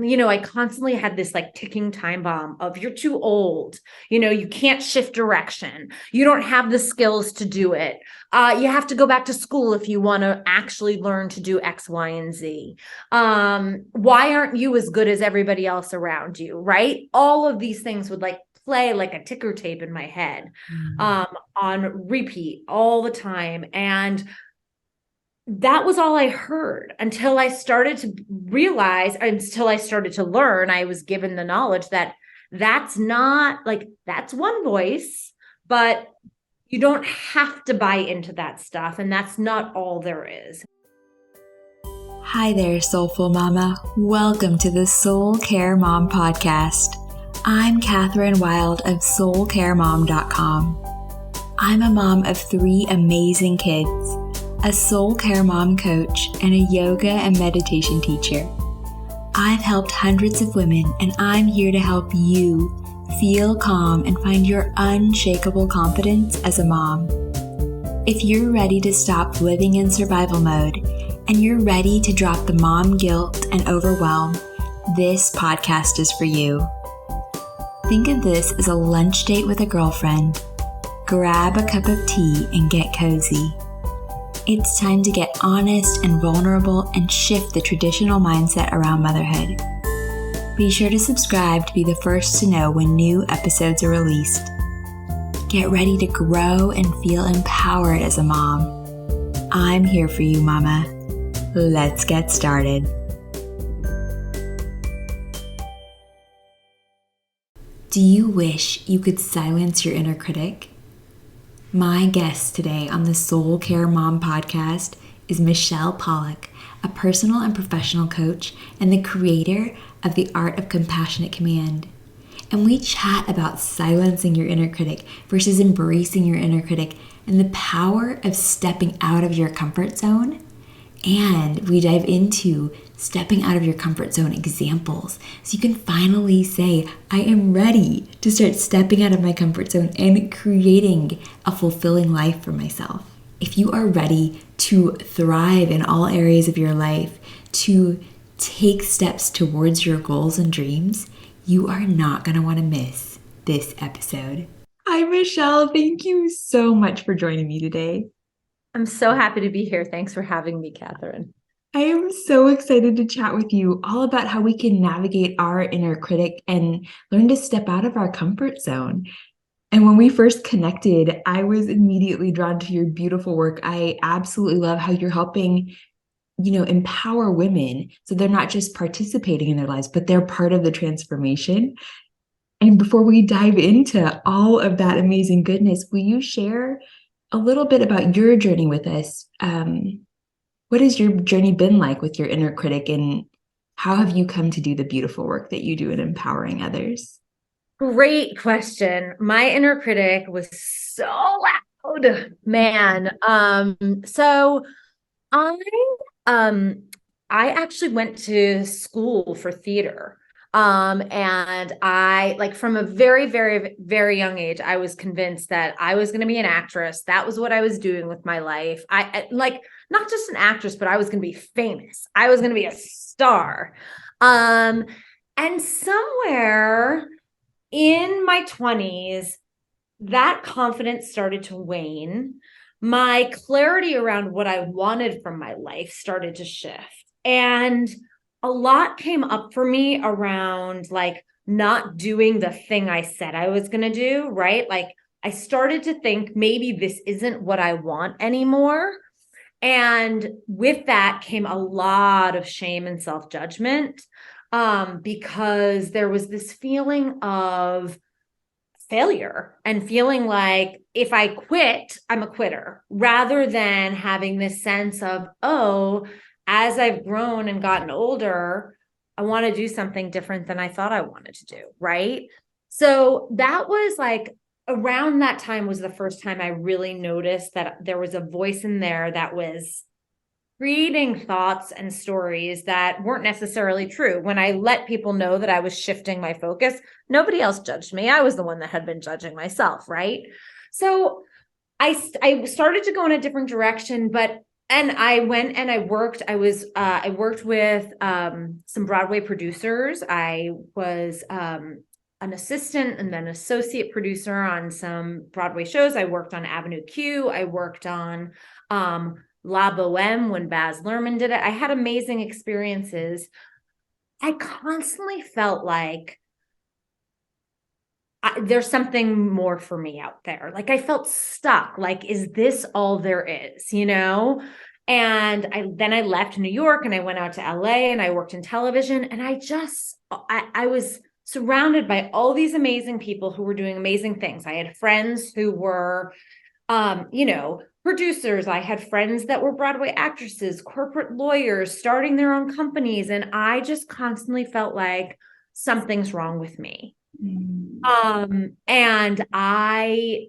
I constantly had this like ticking time bomb of you're too old. You can't shift direction. You don't have the skills to do it. You have to go back to school if you want to actually learn to do X, Y, and Z. Why aren't you as good as everybody else around you? Right. All of these things would like play like a ticker tape in my head, on repeat all the time. And that was all I heard until I started to realize, until I started to learn, I was given the knowledge that that's not like, that's one voice, but you don't have to buy into that stuff. And that's not all there is. Hi there, Soulful Mama. Welcome to the Soul Care Mom podcast. I'm Catherine Wilde of soulcaremom.com. I'm a mom of 3 amazing kids, a soul care mom coach, and a yoga and meditation teacher. I've helped hundreds of women, and I'm here to help you feel calm and find your unshakable confidence as a mom. If you're ready to stop living in survival mode and you're ready to drop the mom guilt and overwhelm, this podcast is for you. Think of this as a lunch date with a girlfriend. Grab a cup of tea and get cozy. It's time to get honest and vulnerable and shift the traditional mindset around motherhood. Be sure to subscribe to be the first to know when new episodes are released. Get ready to grow and feel empowered as a mom. I'm here for you, Mama. Let's get started. Do you wish you could silence your inner critic? My guest today on the Soul Care Mom podcast is Michelle Pollack, a personal and professional coach and the creator of The Art of Compassionate Command. And we chat about silencing your inner critic versus embracing your inner critic and the power of stepping out of your comfort zone. And we dive into stepping out of your comfort zone examples so you can finally say, I am ready to start stepping out of my comfort zone and creating a fulfilling life for myself. If you are ready to thrive in all areas of your life, to take steps towards your goals and dreams, you are not going to want to miss this episode. Hi, Michelle. Thank you so much for joining me today. I'm so happy to be here. Thanks for having me, Catherine. I am so excited to chat with you all about how we can navigate our inner critic and learn to step out of our comfort zone. And when we first connected, I was immediately drawn to your beautiful work. I absolutely love how you're helping, empower women so they're not just participating in their lives, but they're part of the transformation. And before we dive into all of that amazing goodness, will you share a little bit about your journey with us? What has your journey been like with your inner critic, and how have you come to do the beautiful work that you do in empowering others? Great question. My inner critic was so loud, man. So I actually went to school for theater. And I, like, from a very, very, very young age, I was convinced that I was going to be an actress. That was what I was doing with my life. I like, not just an actress, but I was going to be famous. I was going to be a star. And somewhere in my 20s, that confidence started to wane. My clarity around what I wanted from my life started to shift. And a lot came up for me around like not doing the thing I said I was going to do, right? Like I started to think maybe this isn't what I want anymore. And with that came a lot of shame and self-judgment, because there was this feeling of failure and feeling like if I quit, I'm a quitter, rather than having this sense of, oh, as I've grown and gotten older, I want to do something different than I thought I wanted to do, right? So that was like around that time was the first time I really noticed that there was a voice in there that was creating thoughts and stories that weren't necessarily true. When I let people know that I was shifting my focus, nobody else judged me. I was the one that had been judging myself, right? So I started to go in a different direction, but And I went and I worked with some Broadway producers. I was an assistant and then associate producer on some Broadway shows. I worked on Avenue Q. I worked on La Boheme when Baz Luhrmann did it. I had amazing experiences. I constantly felt like there's something more for me out there. Like I felt stuck. Like, is this all there is, you know? And I left New York and I went out to LA and I worked in television. And I was surrounded by all these amazing people who were doing amazing things. I had friends who were, producers. I had friends that were Broadway actresses, corporate lawyers, starting their own companies. And I just constantly felt like something's wrong with me. And I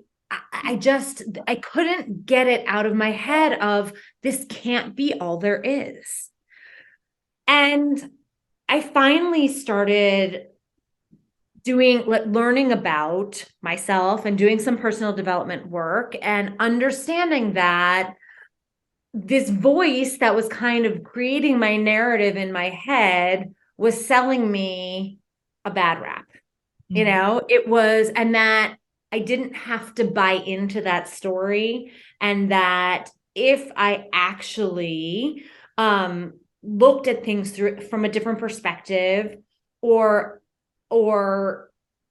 couldn't get it out of my head of this can't be all there is. And I finally started learning about myself and doing some personal development work and understanding that this voice that was kind of creating my narrative in my head was selling me a bad rap. You know, it was, and that I didn't have to buy into that story. And that if I actually looked at things from a different perspective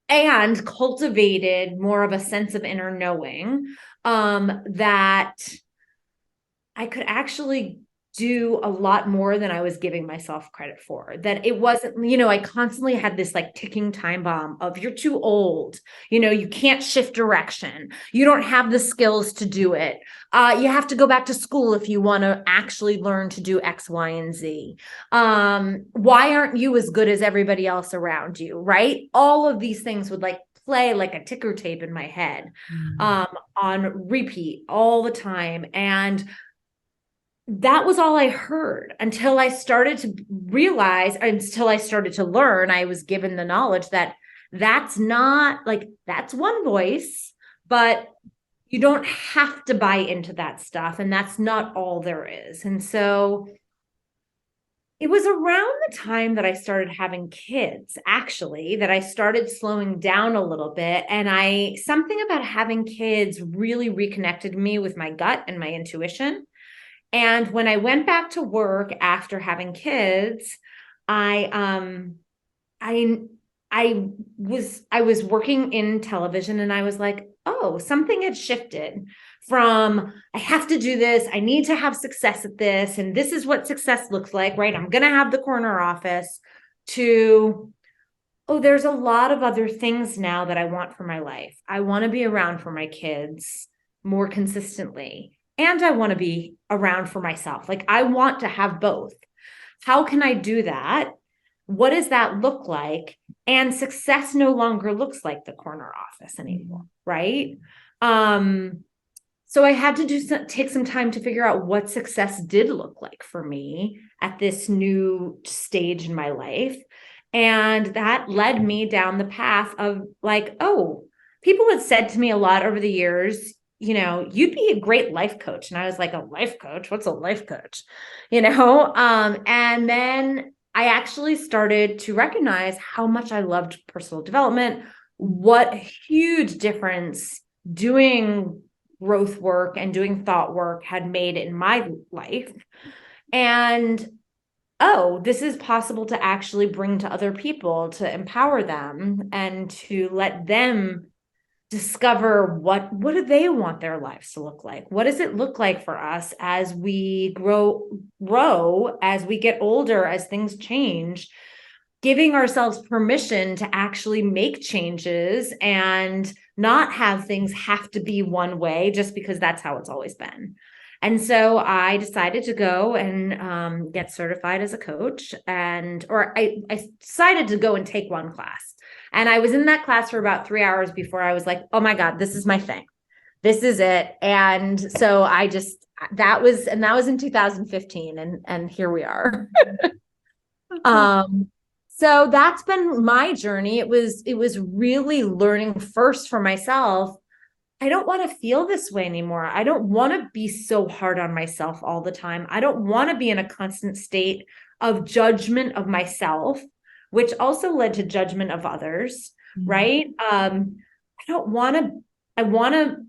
and cultivated more of a sense of inner knowing, that I could actually do a lot more than I was giving myself credit for. That it wasn't, I constantly had this like ticking time bomb of you're too old, you can't shift direction. You don't have the skills to do it. You have to go back to school if you want to actually learn to do X, Y, and Z. Why aren't you as good as everybody else around you? Right? All of these things would like play like a ticker tape in my head, on repeat all the time. And that was all I heard until I started to realize, until I started to learn. I was given the knowledge that that's not like, that's one voice, but you don't have to buy into that stuff. And that's not all there is. And so it was around the time that I started having kids, actually, that I started slowing down a little bit. And something about having kids really reconnected me with my gut and my intuition. And when I went back to work after having kids, I was working in television and I was like, oh, something had shifted from I have to do this, I need to have success at this, and this is what success looks like, right? I'm going to have the corner office, to, oh, there's a lot of other things now that I want for my life. I want to be around for my kids more consistently. And I want to be around for myself. Like I want to have both. How can I do that? What does that look like? And success no longer looks like the corner office anymore, right? So I had to take some time to figure out what success did look like for me at this new stage in my life. And that led me down the path of like, oh, people had said to me a lot over the years, you'd be a great life coach. And I was like, a life coach? What's a life coach? And then I actually started to recognize how much I loved personal development, what huge difference doing growth work and doing thought work had made in my life. And, oh, this is possible to actually bring to other people, to empower them and to let them discover what do they want their lives to look like? What does it look like for us as we grow, as we get older, as things change, giving ourselves permission to actually make changes and not have things have to be one way just because that's how it's always been. And so I decided to go and get certified as a coach, I decided to go and take one class. And I was in that class for about 3 hours before I was like, oh my God, this is my thing. This is it. And so that was in 2015 and here we are. So that's been my journey. It was really learning first for myself. I don't want to feel this way anymore. I don't want to be so hard on myself all the time. I don't want to be in a constant state of judgment of myself, which also led to judgment of others, right? I don't want to, I want to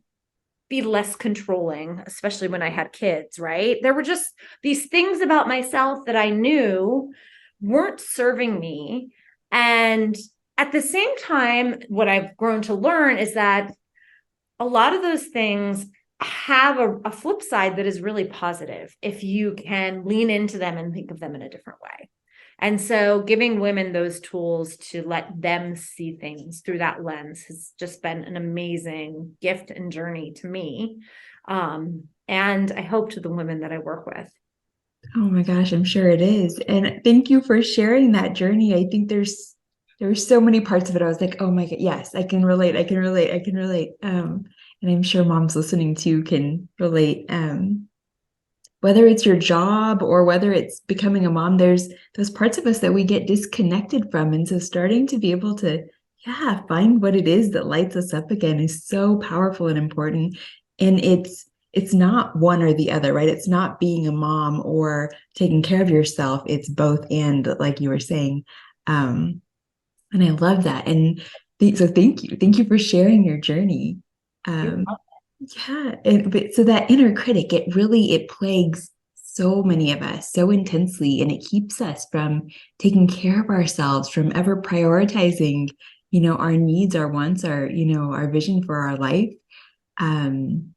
be less controlling, especially when I had kids, right? There were just these things about myself that I knew weren't serving me. And at the same time, what I've grown to learn is that a lot of those things have a flip side that is really positive if you can lean into them and think of them in a different way. And so giving women those tools to let them see things through that lens has just been an amazing gift and journey to me. And I hope to the women that I work with. Oh my gosh, I'm sure it is. And thank you for sharing that journey. I think there's so many parts of it. I was like, oh my God, yes, I can relate. I can relate. I can relate. And I'm sure moms listening too can relate. Whether it's your job or whether it's becoming a mom, there's those parts of us that we get disconnected from. And so starting to be able to, yeah, find what it is that lights us up again is so powerful and important. And it's not one or the other, right? It's not being a mom or taking care of yourself. It's both and, like you were saying. And I love that. And so thank you. Thank you for sharing your journey. Yeah. But so that inner critic, it plagues so many of us so intensely, and it keeps us from taking care of ourselves, from ever prioritizing, our needs, our wants, our vision for our life. And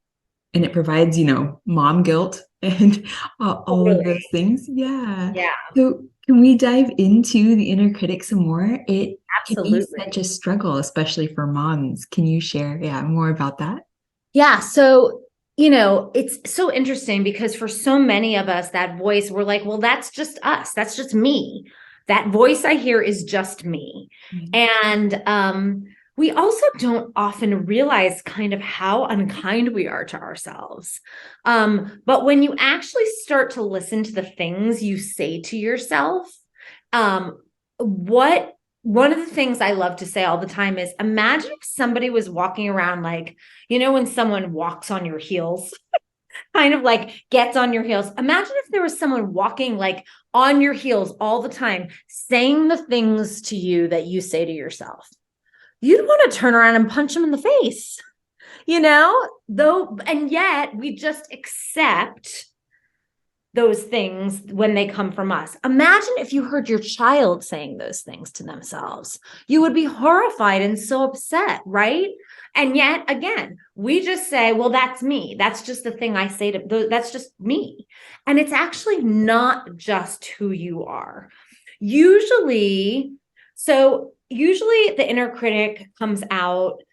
it provides, mom guilt and all of those things. Yeah. Yeah. So can we dive into the inner critic some more? It can be Absolutely. such a struggle, especially for moms. Can you share, more about that? Yeah. So, it's so interesting because for so many of us, that voice, we're like, well, that's just us. That's just me. That voice I hear is just me. And we also don't often realize kind of how unkind we are to ourselves. But when you actually start to listen to the things you say to yourself, one of the things I love to say all the time is imagine if somebody was walking around like, when someone walks on your heels, kind of like gets on your heels. Imagine if there was someone walking like on your heels all the time, saying the things to you that you say to yourself. You'd want to turn around and punch them in the face, and yet we just accept those things when they come from us. Imagine if you heard your child saying those things to themselves. You would be horrified and so upset, right? And yet, again, we just say, well, that's me. That's just the thing I say that's just me. And it's actually not just who you are. Usually the inner critic comes out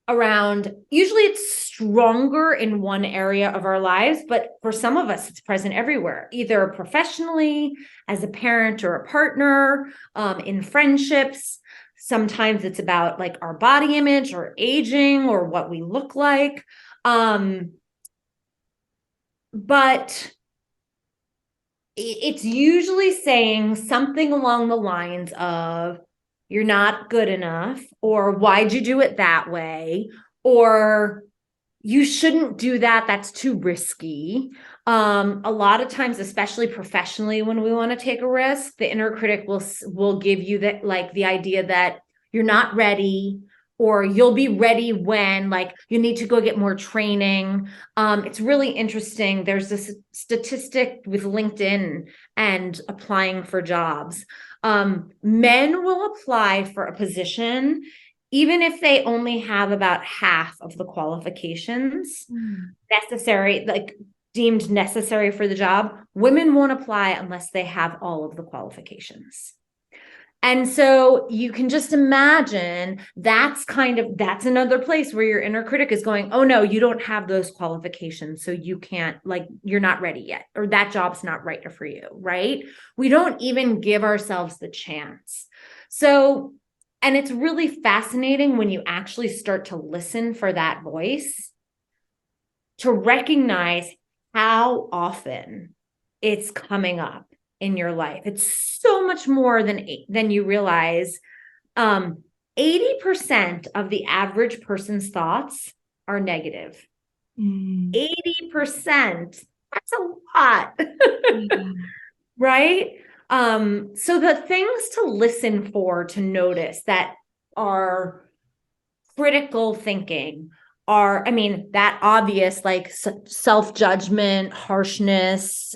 usually it's stronger in one area of our lives, but for some of us, it's present everywhere, either professionally, as a parent or a partner, in friendships. Sometimes it's about like our body image or aging or what we look like. But it's usually saying something along the lines of, you're not good enough, or why'd you do it that way? Or you shouldn't do that. That's too risky. A lot of times, especially professionally, when we want to take a risk, the inner critic will give you that, like the idea that you're not ready, or you'll be ready when, like, you need to go get more training. It's really interesting. There's this statistic with LinkedIn and applying for jobs. Men will apply for a position even if they only have about half of the qualifications necessary, like deemed necessary for the job. Women won't apply unless they have all of the qualifications. And so you can just imagine that's another place where your inner critic is going, oh no, you don't have those qualifications. So you can't, like, you're not ready yet, or that job's not right for you, right? We don't even give ourselves the chance. So, and it's really fascinating when you actually start to listen for that voice, to recognize how often it's coming up in your life. It's so much more than you realize. 80% of the average person's thoughts are negative. Mm. 80%. That's a lot. Yeah. Right? So the things to listen for, to notice that are critical thinking are, I mean, that obvious, like self-judgment, harshness,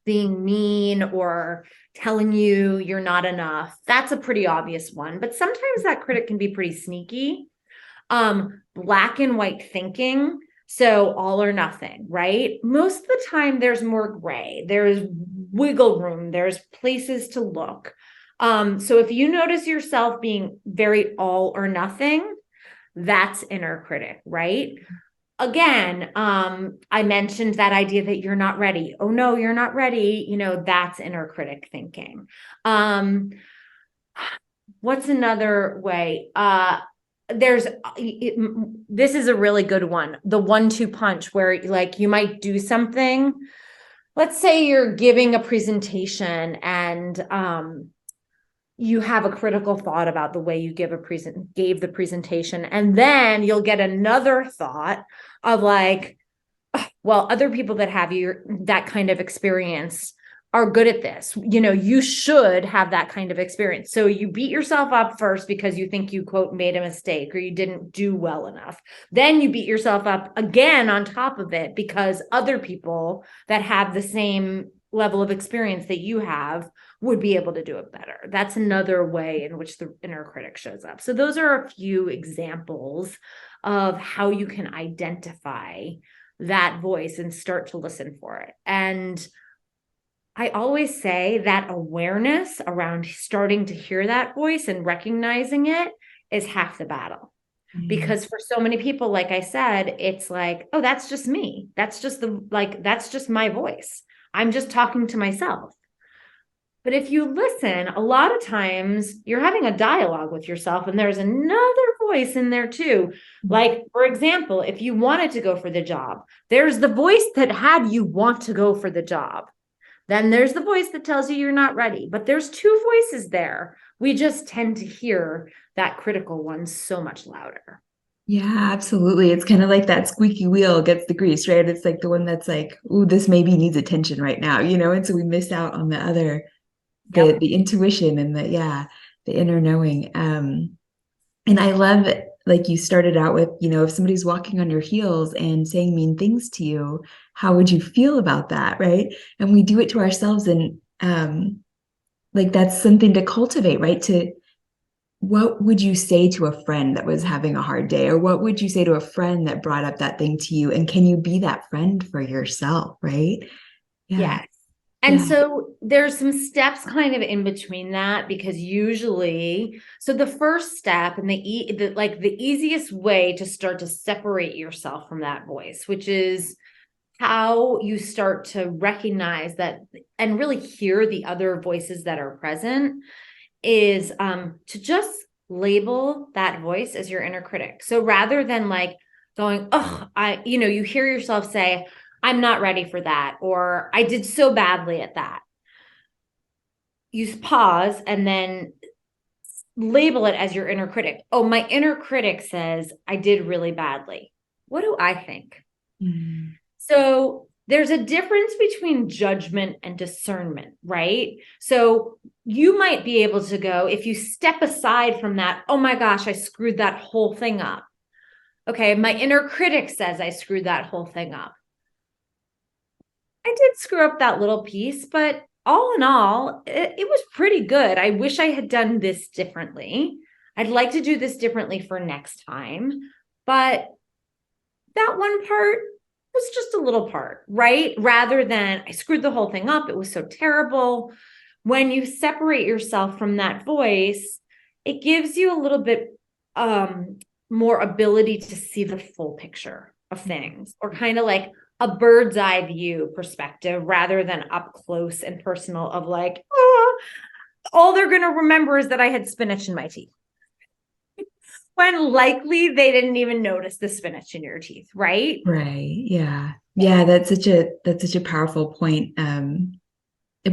being mean, or telling you you're not enough. That's a pretty obvious one. But sometimes that critic can be pretty sneaky. Black and white thinking. So all or nothing, right? Most of the time there's more gray. There's wiggle room. There's places to look. So if you notice yourself being very all or nothing, that's inner critic, right? Again, I mentioned that idea that you're not ready. Oh no, you're not ready. That's inner critic thinking. What's another way? This is a really good one. The 1-2 punch, where like you might do something. Let's say you're giving a presentation and you have a critical thought about the way you gave the presentation, and then you'll get another thought of like, well, other people that have that kind of experience are good at this. You should have that kind of experience. So you beat yourself up first because you think you, quote, made a mistake or you didn't do well enough. Then you beat yourself up again on top of it because other people that have the same level of experience that you have would be able to do it better. That's another way in which the inner critic shows up. So those are a few examples of how you can identify that voice and start to listen for it. And I always say that awareness around starting to hear that voice and recognizing it is half the battle. Mm-hmm. Because for so many people, like I said, it's like, oh, that's just me. That's just that's just my voice. I'm just talking to myself. But if you listen, a lot of times you're having a dialogue with yourself and there's another voice in there too. Like, for example, if you wanted to go for the job, there's the voice that had you want to go for the job. Then there's the voice that tells you you're not ready. But there's two voices there. We just tend to hear that critical one so much louder. Yeah, absolutely. It's kind of like that squeaky wheel gets the grease, right? It's like the one that's like, ooh, this maybe needs attention right now, and so we miss out on the other, the intuition and the inner knowing. And I love, like you started out with, if somebody's walking on your heels and saying mean things to you, how would you feel about that, right? And we do it to ourselves, and like that's something to cultivate, right? What would you say to a friend that was having a hard day? Or what would you say to a friend that brought up that thing to you? And can you be that friend for yourself, right? Yeah. Yes. And so there's some steps kind of in between that, because usually, so the first step and the easiest way to start to separate yourself from that voice, which is how you start to recognize that and really hear the other voices that are present, is to just label that voice as your inner critic. So rather than like going, oh, you hear yourself say, I'm not ready for that, or I did so badly at that. You pause and then label it as your inner critic. Oh, my inner critic says I did really badly. What do I think? Mm. So there's a difference between judgment and discernment, right? So you might be able to go, if you step aside from that, oh my gosh, I screwed that whole thing up. Okay, my inner critic says I screwed that whole thing up. I did screw up that little piece, but all in all, it was pretty good. I wish I had done this differently. I'd like to do this differently for next time. But that one part was just a little part, right? Rather than I screwed the whole thing up. It was so terrible. When you separate yourself from that voice, it gives you a little bit more ability to see the full picture of things, or kind of like a bird's eye view perspective rather than up close and personal of like, oh, all they're going to remember is that I had spinach in my teeth. When likely they didn't even notice the spinach in your teeth, right? Right. Yeah. Yeah. That's such a powerful point.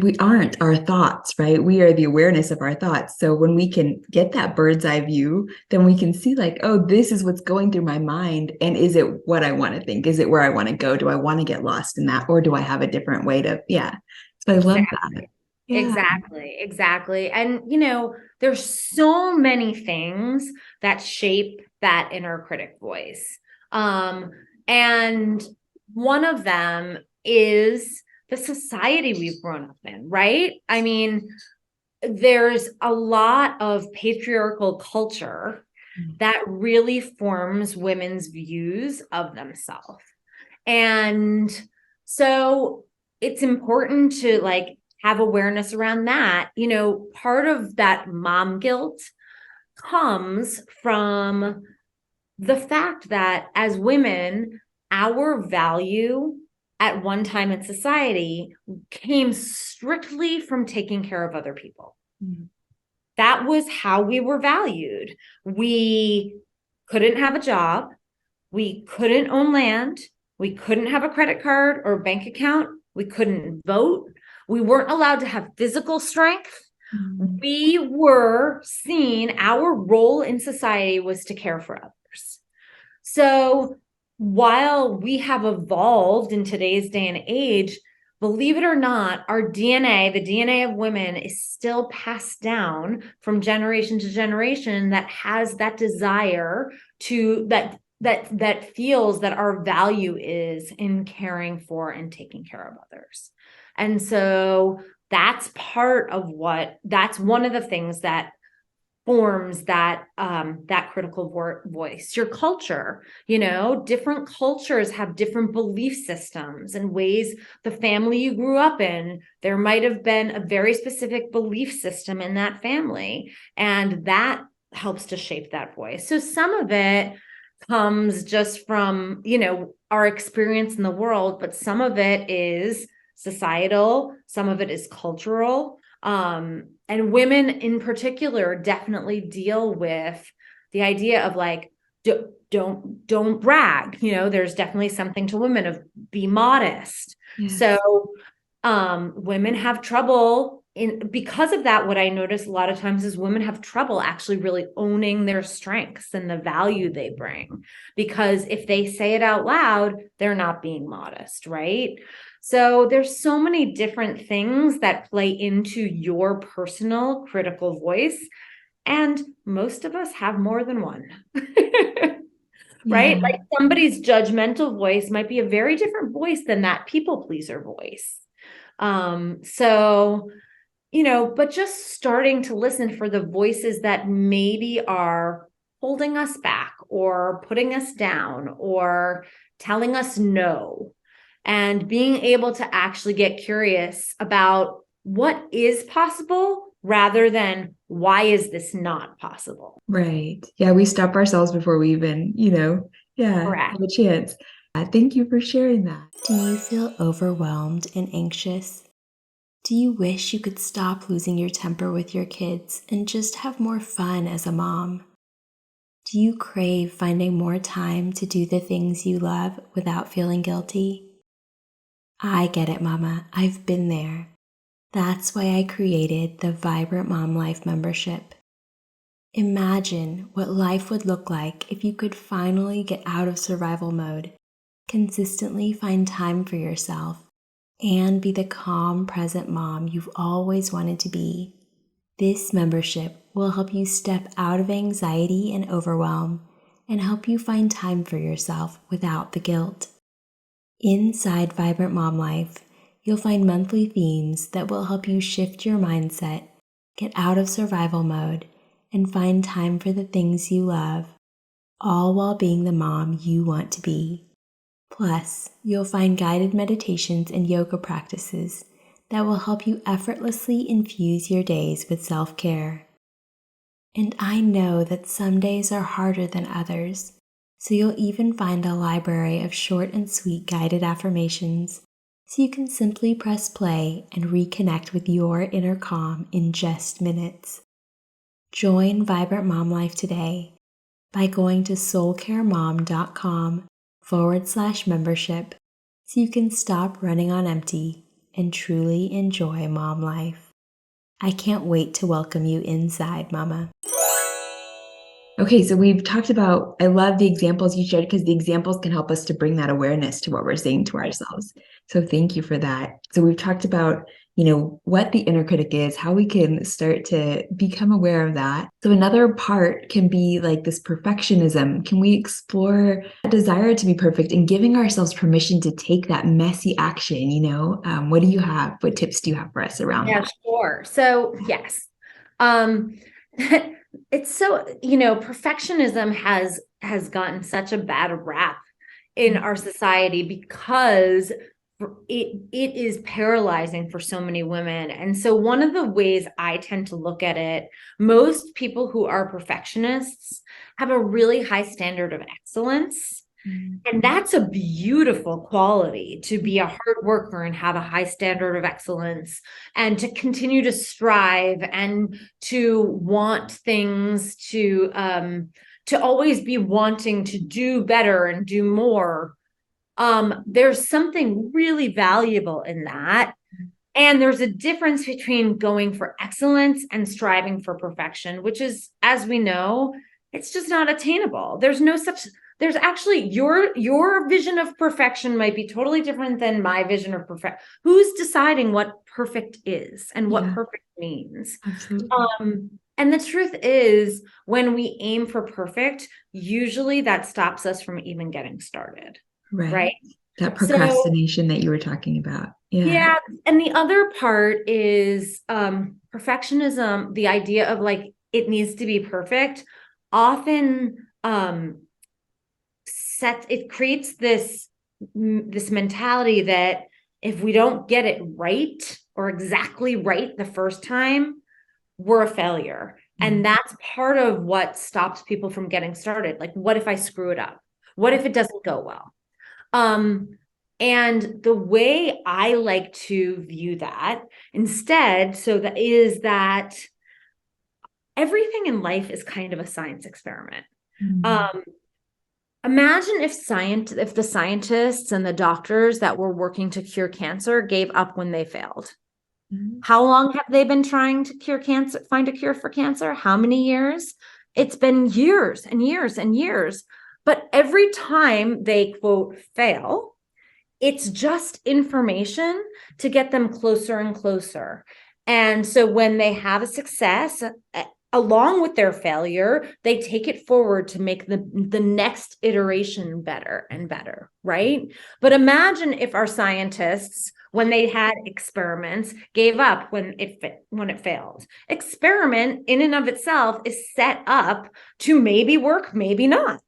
we aren't our thoughts, right? We are the awareness of our thoughts. So when we can get that bird's eye view, then we can see like, oh, this is what's going through my mind. And is it what I want to think? Is it where I want to go? Do I want to get lost in that? Or do I have a different way to, yeah. So I love that. Yeah. Exactly. And, there's so many things that shape that inner critic voice. And one of them is the society we've grown up in, right? I mean, there's a lot of patriarchal culture that really forms women's views of themselves. And so it's important to have awareness around that. Part of that mom guilt comes from the fact that as women, our value at one time in society came strictly from taking care of other people. Mm-hmm. That was how we were valued. We couldn't have a job. We couldn't own land. We couldn't have a credit card or bank account. We couldn't vote. We weren't allowed to have physical strength. Mm-hmm. We were seen, our role in society was to care for others. So while we have evolved in today's day and age, believe it or not, our DNA, the DNA of women, is still passed down from generation to generation that has that desire to, that feels that our value is in caring for and taking care of others. And so that's that's one of the things that forms that critical voice. Your culture, different cultures have different belief systems and ways. The family you grew up in, there might have been a very specific belief system in that family, and that helps to shape that voice. So some of it comes just from, our experience in the world, but some of it is societal, some of it is cultural. And women in particular definitely deal with the idea of don't brag. There's definitely something to women of be modest. Yes. So women have trouble because of that. What I notice a lot of times is women have trouble actually really owning their strengths and the value they bring, because if they say it out loud, they're not being modest, right? So there's so many different things that play into your personal critical voice. And most of us have more than one, right? Yeah. Like somebody's judgmental voice might be a very different voice than that people pleaser voice. But just starting to listen for the voices that maybe are holding us back or putting us down or telling us no. And being able to actually get curious about what is possible rather than why is this not possible? Right. Yeah, we stop ourselves before we even, have a chance. Thank you for sharing that. Do you feel overwhelmed and anxious? Do you wish you could stop losing your temper with your kids and just have more fun as a mom? Do you crave finding more time to do the things you love without feeling guilty? I get it, Mama. I've been there. That's why I created the Vibrant Mom Life membership. Imagine what life would look like if you could finally get out of survival mode, consistently find time for yourself, and be the calm, present mom you've always wanted to be. This membership will help you step out of anxiety and overwhelm and help you find time for yourself without the guilt. Inside Vibrant Mom Life, you'll find monthly themes that will help you shift your mindset, get out of survival mode, and find time for the things you love, all while being the mom you want to be. Plus, you'll find guided meditations and yoga practices that will help you effortlessly infuse your days with self-care. And I know that some days are harder than others, so you'll even find a library of short and sweet guided affirmations, so you can simply press play and reconnect with your inner calm in just minutes. Join Vibrant Mom Life today by going to soulcaremom.com/membership so you can stop running on empty and truly enjoy mom life. I can't wait to welcome you inside, Mama. Okay, so we've talked about, I love the examples you shared because the examples can help us to bring that awareness to what we're saying to ourselves. So thank you for that. So we've talked about, what the inner critic is, how we can start to become aware of that. So another part can be like this perfectionism. Can we explore a desire to be perfect and giving ourselves permission to take that messy action? What do you have? What tips do you have for us around that? Sure. So yes. It's so, perfectionism has gotten such a bad rap in our society because it is paralyzing for so many women. And so one of the ways I tend to look at it, most people who are perfectionists have a really high standard of excellence. And that's a beautiful quality, to be a hard worker and have a high standard of excellence and to continue to strive and to want things to always be wanting to do better and do more. There's something really valuable in that. And there's a difference between going for excellence and striving for perfection, which is, as we know, it's just not attainable. There's actually your vision of perfection might be totally different than my vision of perfect. Who's deciding what perfect is and what perfect means? Absolutely. And the truth is, when we aim for perfect, usually that stops us from even getting started. Right. That procrastination that you were talking about. Yeah. And the other part is perfectionism, the idea of like, it needs to be perfect, often it creates this mentality that if we don't get it right or exactly right the first time, we're a failure. And that's part of what stops people from getting started. Like, what if I screw it up? What if it doesn't go well? And the way I like to view that instead, is that everything in life is kind of a science experiment. Imagine if the scientists and the doctors that were working to cure cancer gave up when they failed. How long have they been trying to cure cancer, find a cure for cancer? How many years? It's been years and years and years. But every time they, quote, fail, it's just information to get them closer and closer. And so when they have a success, along with their failure, they take it forward to make the next iteration better and better, right? But imagine if our scientists, when they had experiments, gave up when it failed. Experiment in and of itself is set up to maybe work, maybe not.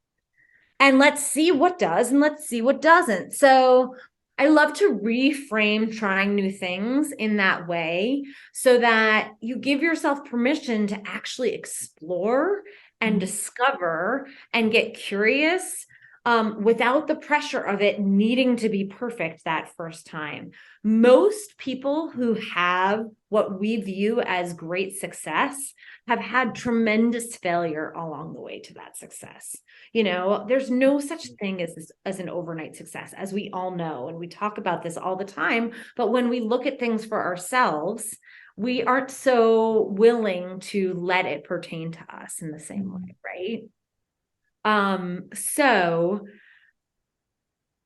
And let's see what does and let's see what doesn't. So I love to reframe trying new things in that way so that you give yourself permission to actually explore and discover and get curious without the pressure of it needing to be perfect that first time. Most people who have what we view as great success have had tremendous failure along the way to that success. There's no such thing as an overnight success, as we all know, and we talk about this all the time. But when we look at things for ourselves, we aren't so willing to let it pertain to us in the same way, right? So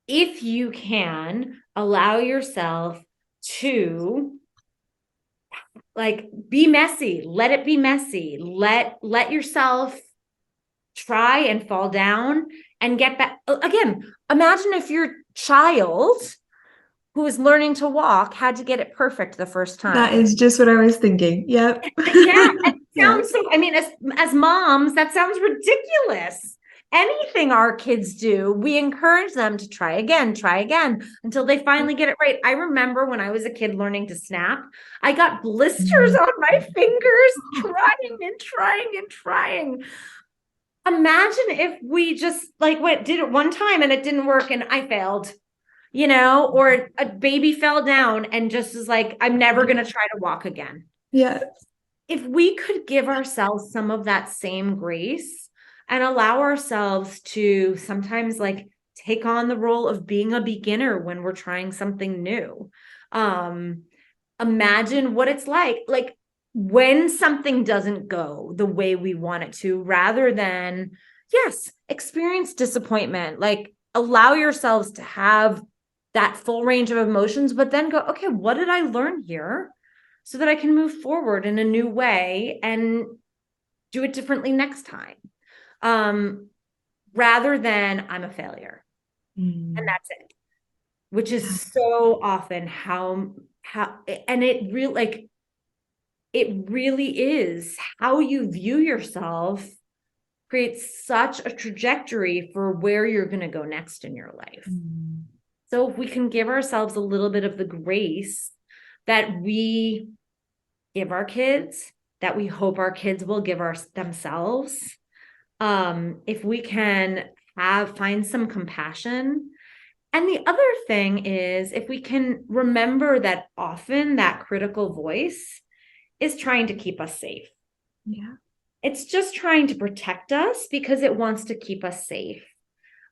if you can allow yourself to be messy, let it be messy, let yourself try and fall down and get back. Again, imagine if your child who is learning to walk had to get it perfect the first time. That is just what I was thinking. Yep. Yeah. It sounds so, as moms, that sounds ridiculous. Anything our kids do, we encourage them to try again until they finally get it right. I remember when I was a kid learning to snap, I got blisters on my fingers, trying. Imagine if we just did it one time and it didn't work and I failed, or a baby fell down and just was like, I'm never going to try to walk again. Yeah. If we could give ourselves some of that same grace and allow ourselves to sometimes take on the role of being a beginner when we're trying something new. Imagine what it's like when something doesn't go the way we want it to, rather than, yes, experience disappointment, like allow yourselves to have that full range of emotions, but then go, okay, what did I learn here so that I can move forward in a new way and do it differently next time? Rather than I'm a failure and that's it, which is so often how and it really is how you view yourself creates such a trajectory for where you're going to go next in your life. So if we can give ourselves a little bit of the grace that we give our kids, that we hope our kids will give themselves, if we can find some compassion. And the other thing is, if we can remember that often that critical voice is trying to keep us safe. Yeah. It's just trying to protect us because it wants to keep us safe.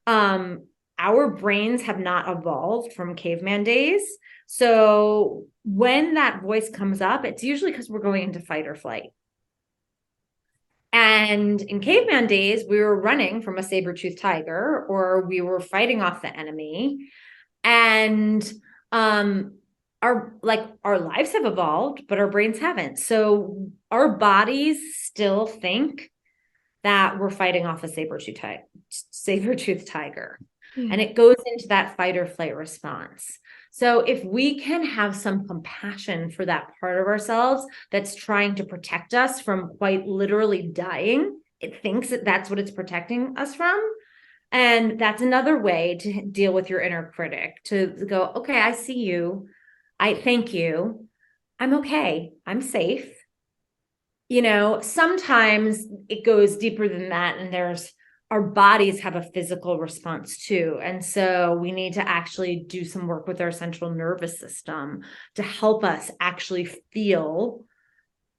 Our brains have not evolved from caveman days. So when that voice comes up, it's usually because we're going into fight or flight. And in caveman days, we were running from a saber-toothed tiger, or we were fighting off the enemy. And our lives have evolved, but our brains haven't. So our bodies still think that we're fighting off a saber-toothed tiger. And it goes into that fight or flight response. So if we can have some compassion for that part of ourselves that's trying to protect us from quite literally dying, it thinks that that's what it's protecting us from. And that's another way to deal with your inner critic, to go, okay, I see you. I thank you. I'm okay. I'm safe. Sometimes it goes deeper than that, and our bodies have a physical response too. And so we need to actually do some work with our central nervous system to help us actually feel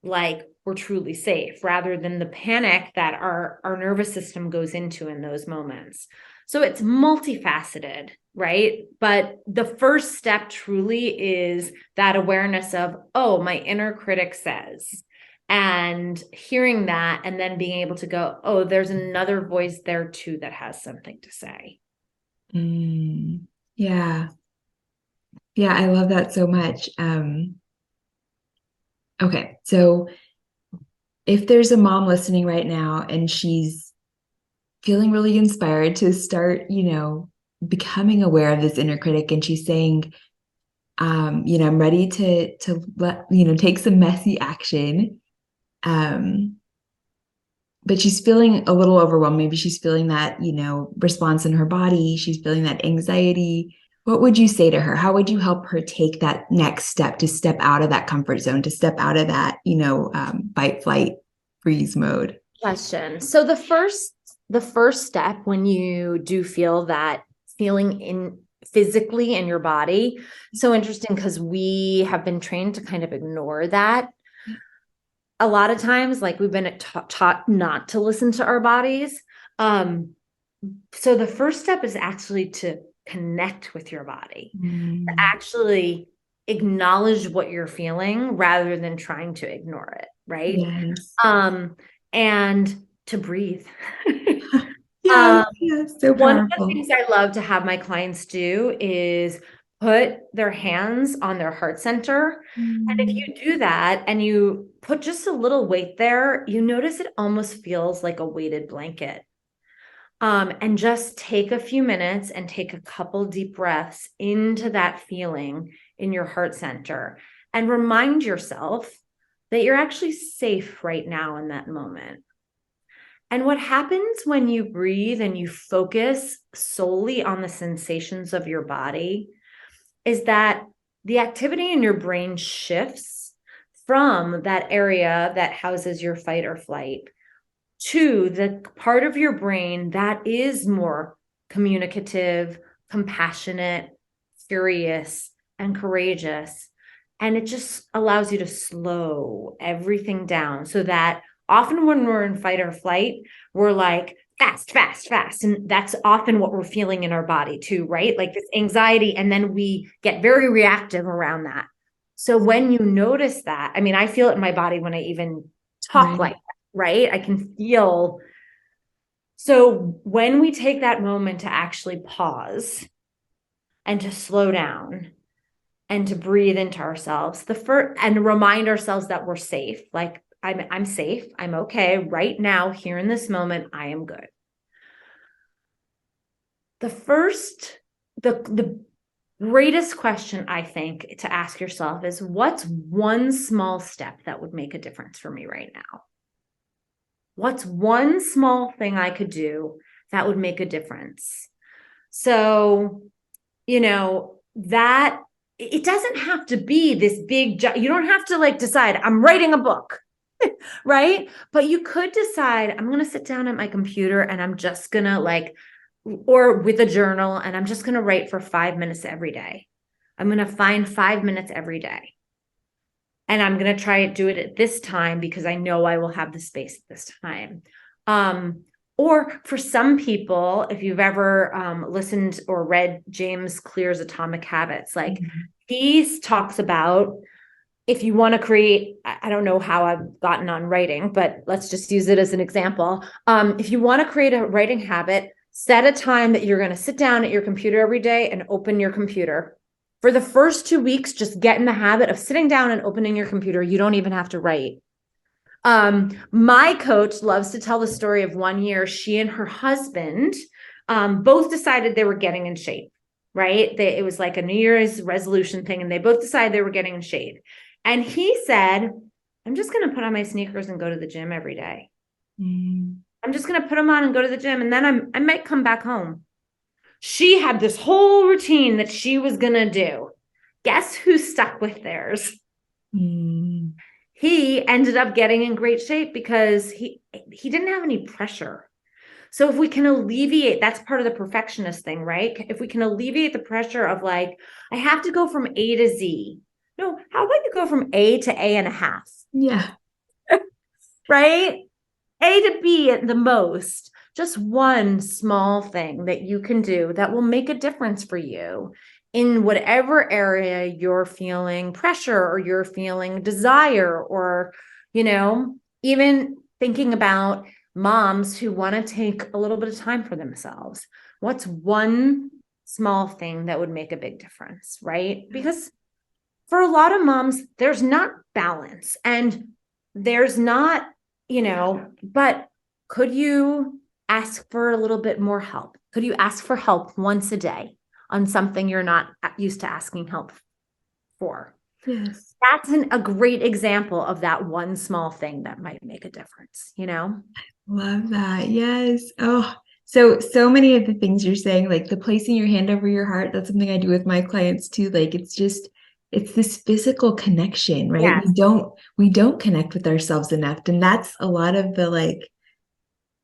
like we're truly safe, rather than the panic that our nervous system goes into in those moments. So it's multifaceted, right? But the first step truly is that awareness of, oh, my inner critic says, and hearing that, and then being able to go, oh, there's another voice there too that has something to say. Yeah. Yeah, I love that so much. Okay, so if there's a mom listening right now and she's feeling really inspired to start, becoming aware of this inner critic, and she's saying, I'm ready to let, take some messy action. But she's feeling a little overwhelmed. Maybe she's feeling that, response in her body. She's feeling that anxiety. What would you say to her? How would you help her take that next step to step out of that comfort zone, to step out of that, fight, flight, freeze mode? Question. So the first step, when you do feel that feeling physically in your body, so interesting, because we have been trained to kind of ignore that. A lot of times, like, we've been taught not to listen to our bodies. So the first step is actually to connect with your body, to actually acknowledge what you're feeling rather than trying to ignore it, right? Yes. And to breathe. Yes, so One of powerful. the things I love to have my clients do is put their hands on their heart center. And if you do that and you put just a little weight there, you notice it almost feels like a weighted blanket. And just take a few minutes and take a couple deep breaths into that feeling in your heart center, and remind yourself that you're actually safe right now in that moment. And what happens when you breathe and you focus solely on the sensations of your body is that the activity in your brain shifts from that area that houses your fight or flight to the part of your brain that is more communicative, compassionate, curious, and courageous. And it just allows you to slow everything down, so that often when we're in fight or flight, we're like fast, fast, fast. And that's often what we're feeling in our body too, right? Like this anxiety. And then we get very reactive around that. So when you notice that, I mean, I feel it in my body when I even talk like that, right? I can feel. So when we take that moment to actually pause and to slow down and to breathe into ourselves, the first, and remind ourselves that we're safe. Like I'm safe. I'm okay right now, here in this moment. I am good. The first, the greatest question I think to ask yourself is, what's one small step that would make a difference for me right now? What's one small thing I could do that would make a difference? So, that it doesn't have to be this big job. You don't have to like decide, I'm writing a book, right? But you could decide, I'm going to sit down at my computer and I'm just going to or with a journal, and I'm just going to write for 5 minutes every day. I'm going to find 5 minutes every day. And I'm going to try to do it at this time because I know I will have the space at this time. Or for some people, if you've ever listened or read James Clear's Atomic Habits, like he talks about, if you want to create, I don't know how I've gotten on writing, but let's just use it as an example. If you want to create a writing habit, set a time that you're going to sit down at your computer every day and open your computer. For the first 2 weeks, just get in the habit of sitting down and opening your computer. You don't even have to write. My coach loves to tell the story of one year, she and her husband both decided they were getting in shape, right? It was like a New Year's resolution thing, and they both decided they were getting in shape. And he said, I'm just going to put on my sneakers and go to the gym every day. I'm just going to put them on and go to the gym, and then I might come back home. She had this whole routine that she was going to do. Guess who stuck with theirs? He ended up getting in great shape because he didn't have any pressure. So if we can alleviate, that's part of the perfectionist thing, right? If we can alleviate the pressure of like, I have to go from A to Z. No, how about you go from A to A and a half? Yeah. Right? A to B at the most. Just one small thing that you can do that will make a difference for you in whatever area you're feeling pressure or you're feeling desire, or, even thinking about moms who want to take a little bit of time for themselves. What's one small thing that would make a big difference, right? Because for a lot of moms, there's not balance and there's not, but could you ask for a little bit more help? Could you ask for help once a day on something you're not used to asking help for? Yes. That's a great example of that one small thing that might make a difference, Love that. Yes. Oh, so many of the things you're saying, like the placing your hand over your heart, that's something I do with my clients too. Like it's this physical connection, right? Yes. We don't connect with ourselves enough. And that's a lot of the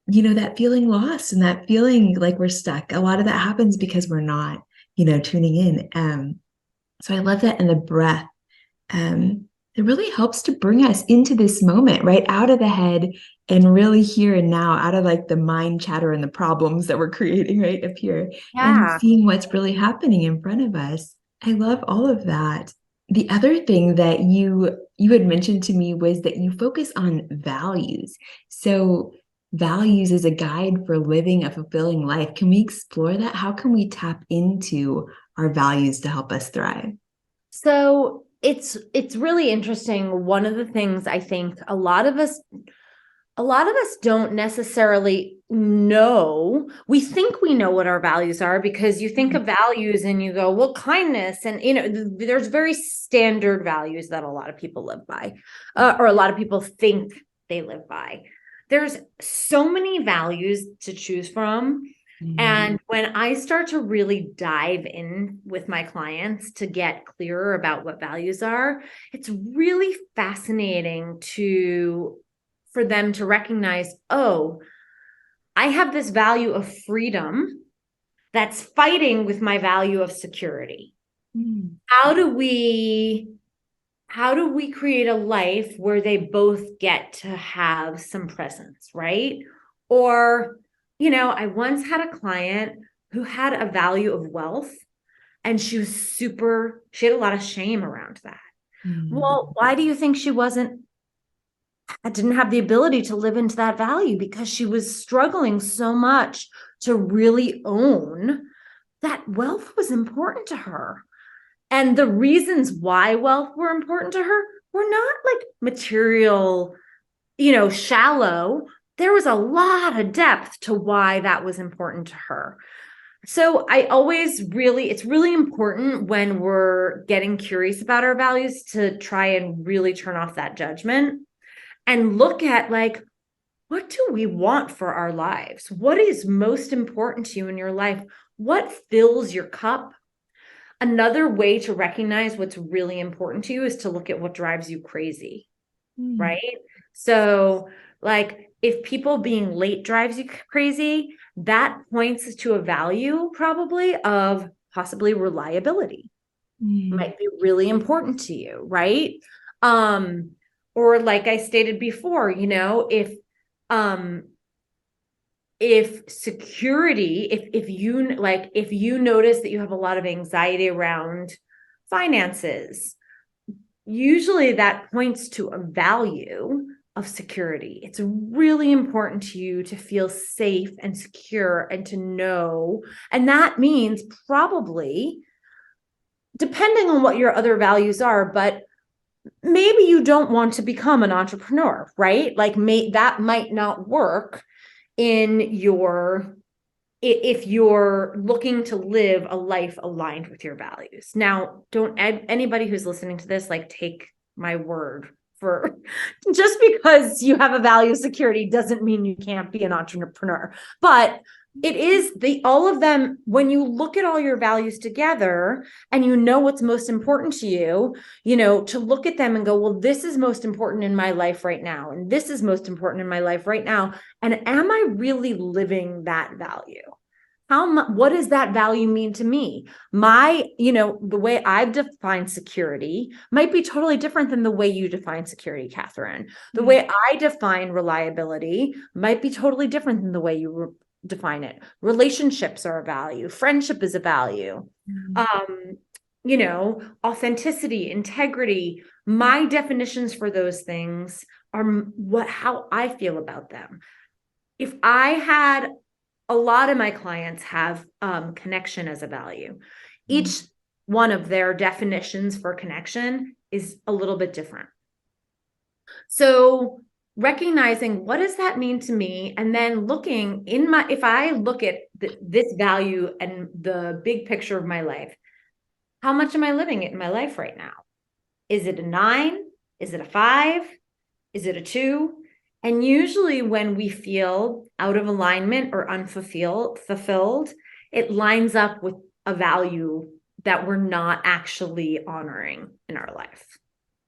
that feeling lost and that feeling like we're stuck. A lot of that happens because we're not, tuning in. So I love that. And the breath, it really helps to bring us into this moment, right? Out of the head and really here and now, out of like the mind chatter and the problems that we're creating right up here, and seeing what's really happening in front of us. I love all of that. The other thing that you had mentioned to me was that you focus on values. So values is a guide for living a fulfilling life. Can we explore that? How can we tap into our values to help us thrive? So it's really interesting. One of the things I think a lot of us don't necessarily know. We think we know what our values are because you think of values and you go, well, kindness. And, there's very standard values that a lot of people live by, or a lot of people think they live by. There's so many values to choose from. And when I start to really dive in with my clients to get clearer about what values are, it's really fascinating for them to recognize, oh, I have this value of freedom that's fighting with my value of security. How do we create a life where they both get to have some presence, right? Or I once had a client who had a value of wealth, and she had a lot of shame around that. Mm. Well, why do you think I didn't have the ability to live into that value? Because she was struggling so much to really own that wealth was important to her. And the reasons why wealth were important to her were not like material, shallow. There was a lot of depth to why that was important to her. So it's really important when we're getting curious about our values to try and really turn off that judgment and look at like, what do we want for our lives? What is most important to you in your life? What fills your cup? Another way to recognize what's really important to you is to look at what drives you crazy, Mm. right? So, like, if people being late drives you crazy, that points to a value probably of possibly reliability. Mm. Might be really important to you, right? Um, or like I stated before, um if security, if you notice that you have a lot of anxiety around finances, usually that points to a value of security. It's really important to you to feel safe and secure and to know. And that means probably, depending on what your other values are, but maybe you don't want to become an entrepreneur, right? Like that might not work in your if you're looking to live a life aligned with your values. Now, don't anybody who's listening to this like take my word for just because you have a value of security doesn't mean you can't be an entrepreneur. But it is all of them, when you look at all your values together and you know what's most important to you, to look at them and go, well, this is most important in my life right now. And this is most important in my life right now. And am I really living that value? What does that value mean to me? The way I've defined security might be totally different than the way you define security, Catherine. The way I define reliability might be totally different than the way you define it. Relationships are a value. Friendship is a value. Mm. Authenticity, integrity. My definitions for those things are how I feel about them. If I had a lot of my clients have connection as a value. Each one of their definitions for connection is a little bit different. So recognizing what does that mean to me, and then looking if I look at this value and the big picture of my life, how much am I living it in my life right now? Is it a 9? Is it a 5? Is it a 2? And usually when we feel out of alignment or fulfilled, it lines up with a value that we're not actually honoring in our life.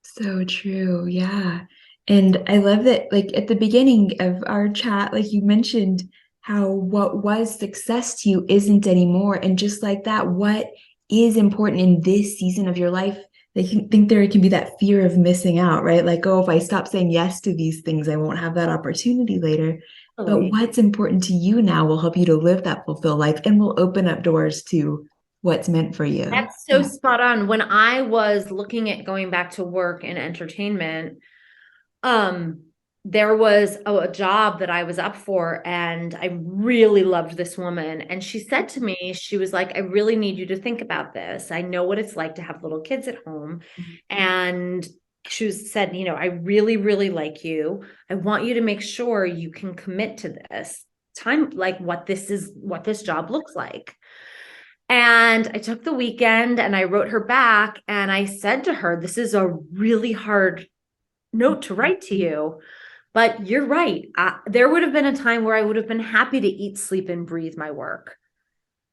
So true. Yeah. And I love that, like at the beginning of our chat, like you mentioned how what was success to you isn't anymore. And just like that, what is important in this season of your life, they can think there can be that fear of missing out, right? Like, oh, if I stop saying yes to these things, I won't have that opportunity later. But what's important to you now will help you to live that fulfilled life and will open up doors to what's meant for you. That's so spot on. When I was looking at going back to work in entertainment, there was a job that I was up for, and I really loved this woman. And she said to me, she was like, I really need you to think about this. I know what it's like to have little kids at home. And she said, I really, really like you. I want you to make sure you can commit to this time, like what this job looks like. And I took the weekend and I wrote her back and I said to her, this is a really hard note to write to you, but you're right. There would have been a time where I would have been happy to eat, sleep, and breathe my work.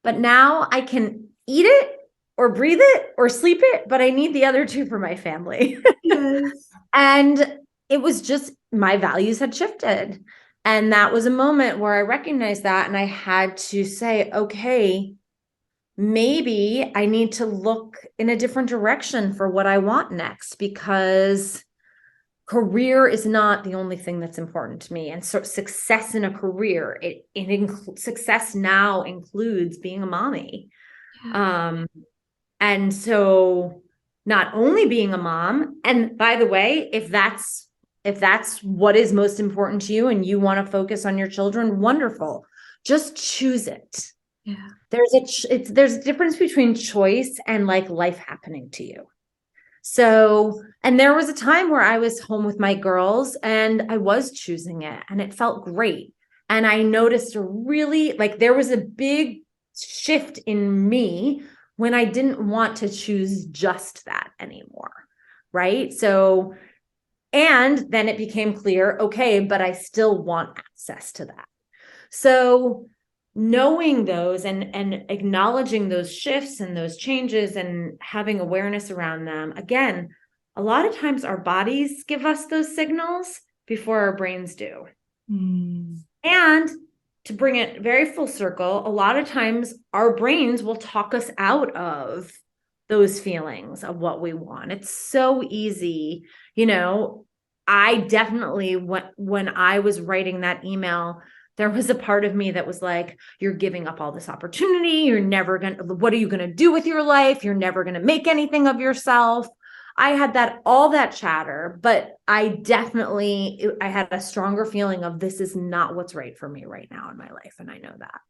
But now I can eat it or breathe it or sleep it, but I need the other two for my family. Yes. And it was just my values had shifted. And that was a moment where I recognized that. And I had to say, okay, maybe I need to look in a different direction for what I want next, because career is not the only thing that's important to me. And so success in a career, success now includes being a mommy. Yeah. And so not only being a mom, and by the way, if that's what is most important to you and you want to focus on your children, wonderful. Just choose it. Yeah. There's a difference between choice and like life happening to you. So, and there was a time where I was home with my girls and I was choosing it and it felt great. And I noticed there was a big shift in me when I didn't want to choose just that anymore. Right. So, and then it became clear, okay, but I still want access to that. So knowing those and acknowledging those shifts and those changes and having awareness around them, again, a lot of times our bodies give us those signals before our brains do. And to bring it very full circle, a lot of times our brains will talk us out of those feelings of what we want. It's so easy. I definitely, when I was writing that email, there was a part of me that was like, you're giving up all this opportunity. What are you going to do with your life? You're never going to make anything of yourself. I had all that chatter, but I had a stronger feeling of this is not what's right for me right now in my life. And I know that.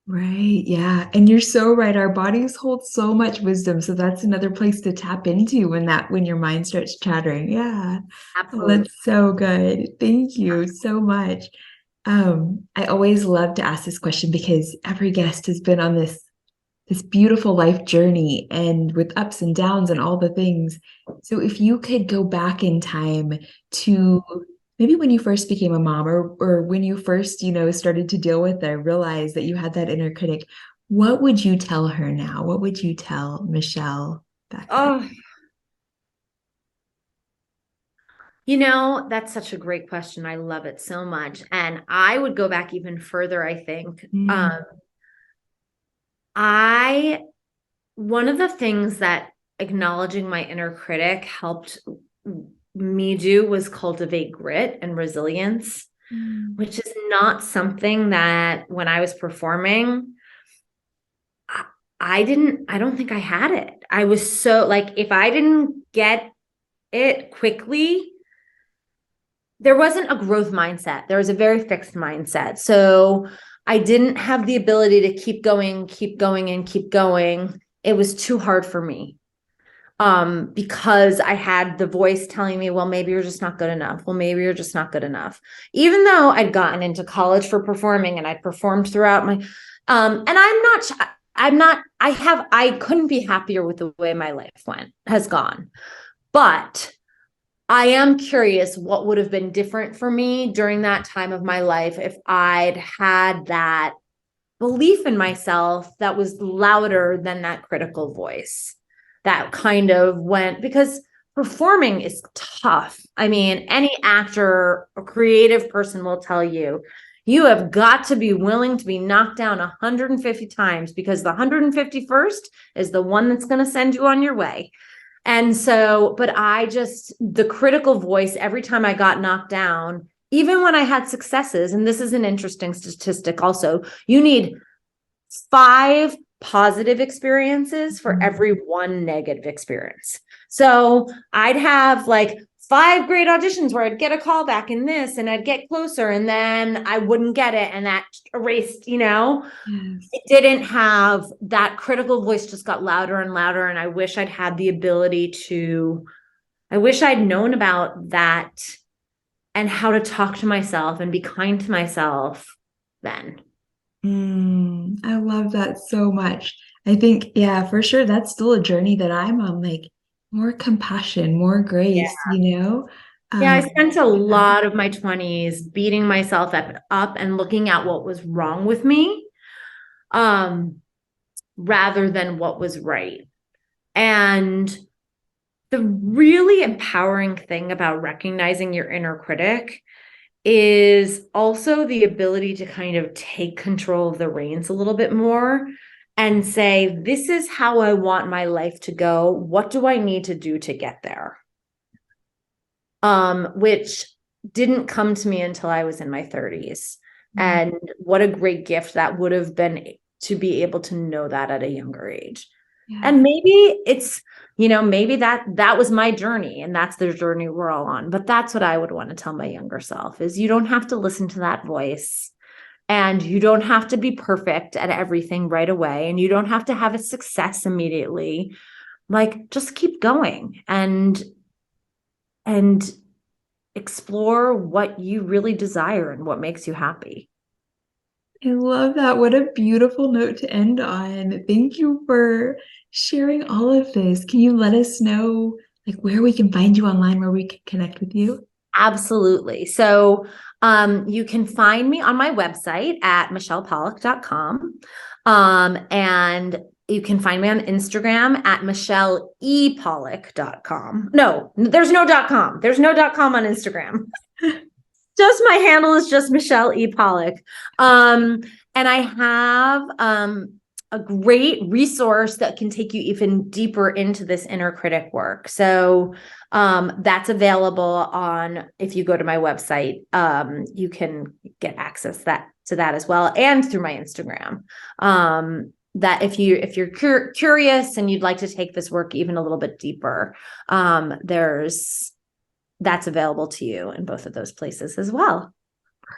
Right. Yeah. And you're so right. Our bodies hold so much wisdom. So that's another place to tap into when your mind starts chattering. Yeah. Oh, Absolutely. that's so good. Thank you so much. I always love to ask this question because every guest has been on this beautiful life journey and with ups and downs and all the things. So if you could go back in time to maybe when you first became a mom or when you first, started to deal with or realize that you had that inner critic, what would you tell her now? What would you tell Michelle back then? That's such a great question. I love it so much. And I would go back even further, I think. One of the things that acknowledging my inner critic helped me do was cultivate grit and resilience, which is not something that when I was performing, I don't think I had it. I was so like, if I didn't get it quickly, there wasn't a growth mindset. There was a very fixed mindset. So I didn't have the ability to keep going, and keep going. It was too hard for me. Because I had the voice telling me, well, maybe you're just not good enough. Well, maybe you're just not good enough. Even though I'd gotten into college for performing and I'd performed throughout my, and I couldn't be happier with the way my life has gone. But I am curious what would have been different for me during that time of my life if I'd had that belief in myself that was louder than that critical voice that kind of went, because performing is tough. I mean, any actor or creative person will tell you, you have got to be willing to be knocked down 150 times because the 151st is the one that's going to send you on your way. And so, but the critical voice, every time I got knocked down, even when I had successes, and this is an interesting statistic also, you need 5 positive experiences for every 1 negative experience. So I'd have like 5 great auditions where I'd get a call back in this and I'd get closer and then I wouldn't get it. And that erased, Yes. It didn't have that critical voice, just got louder and louder. And I wish I'd had the ability I wish I'd known about that and how to talk to myself and be kind to myself then. I love that so much. I think, yeah, for sure, that's still a journey that I'm on, like more compassion, more grace, Yeah, I spent a lot of my 20s beating myself up and looking at what was wrong with me, rather than what was right. And the really empowering thing about recognizing your inner critic is also the ability to kind of take control of the reins a little bit more and say, this is how I want my life to go. What do I need to do to get there? which didn't come to me until I was in my 30s. Mm-hmm. And what a great gift that would have been to be able to know that at a younger age. Yeah. And maybe it's, maybe that was my journey, and that's the journey we're all on. But that's what I would want to tell my younger self, is you don't have to listen to that voice, and you don't have to be perfect at everything right away. And you don't have to have a success immediately. Like, just keep going and explore what you really desire and what makes you happy. I love that. What a beautiful note to end on. Thank you for sharing all of this. Can you let us know where we can find you online, where we can connect with you? Absolutely. So you can find me on my website at michellepollack.com. And you can find me on Instagram at michelleepollack.com. No, there's no .com. There's no .com on Instagram. Just my handle is just Michelle E. Pollack. And I have a great resource that can take you even deeper into this inner critic work. So that's available if you go to my website, you can get access to that as well, and through my Instagram. That if you're curious and you'd like to take this work even a little bit deeper, that's available to you in both of those places as well.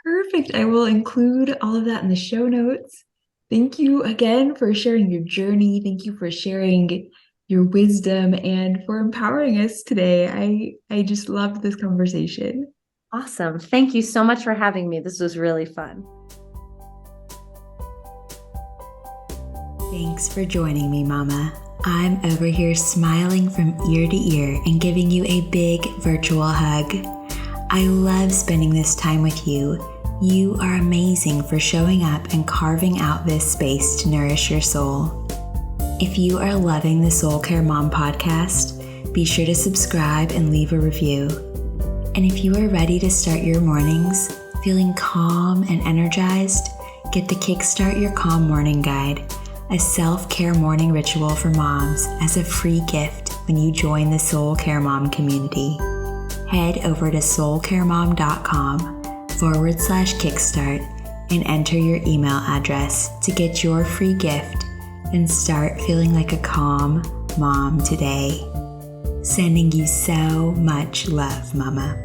Perfect. I will include all of that in the show notes. Thank you again for sharing your journey. Thank you for sharing your wisdom and for empowering us today. I just loved this conversation. Awesome. Thank you so much for having me. This was really fun. Thanks for joining me, Mama. I'm over here smiling from ear to ear and giving you a big virtual hug. I love spending this time with you. You are amazing for showing up and carving out this space to nourish your soul. If you are loving the Soul Care Mom podcast, be sure to subscribe and leave a review. And if you are ready to start your mornings feeling calm and energized, get the Kickstart Your Calm Morning Guide, a self-care morning ritual for moms, as a free gift when you join the Soul Care Mom community. Head over to soulcaremom.com/kickstart and enter your email address to get your free gift and start feeling like a calm mom today. Sending you so much love, Mama.